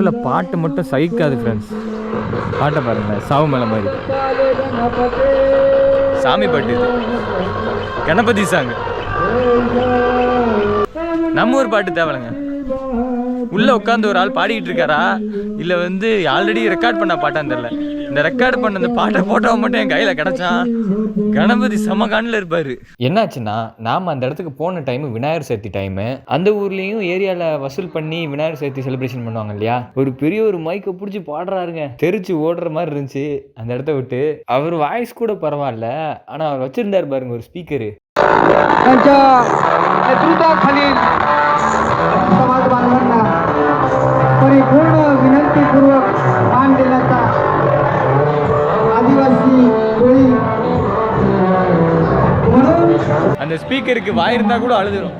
ஊரில் பாட்டு மட்டும் சகிக்காது ஃப்ரெண்ட்ஸ். பாட்டை பாருங்க, சாவு மேலே மாதிரி சாமி பாட்டு இது, கணபதி சாங். நம்ம ஊர் பாட்டு தேவைங்க. உள்ள உட்காந்து ஒரு ஆள் பாடிக்கிட்டு இருக்காரா இல்லை வந்து ஆல்ரெடி ரெக்கார்ட் பண்ண பாட்டான்னு தெரியல. இந்த ரெக்கார்ட் பண்ண அந்த பாட்டை போட்டோ மட்டும் என் கையில் கிடச்சான். கணபதி சமகானில் இருப்பார். என்னாச்சுன்னா, நாம் அந்த இடத்துக்கு போன டைமு விநாயகர் சதுர்த்தி டைமு. அந்த ஊர்லேயும் ஏரியாவில் வசூல் பண்ணி விநாயகர் சதுர்த்தி செலிப்ரேஷன் பண்ணுவாங்க இல்லையா. ஒரு பெரிய ஒரு மைக்கை பிடிச்சி பாடுறாருங்க. தெரிச்சு ஓடுற மாதிரி இருந்துச்சு அந்த இடத்த விட்டு. அவர் வாய்ஸ் கூட பரவாயில்ல, ஆனால் அவர் வச்சுருந்தார் பாருங்க ஒரு ஸ்பீக்கரு. परिपूर्ण विनंतीपूर्वक मान देण्याचा आदिवासी कोळी म्हणून அந்த ஸ்பீக்கருக்கு வாயிருந்தா கூட அழுதுரும்.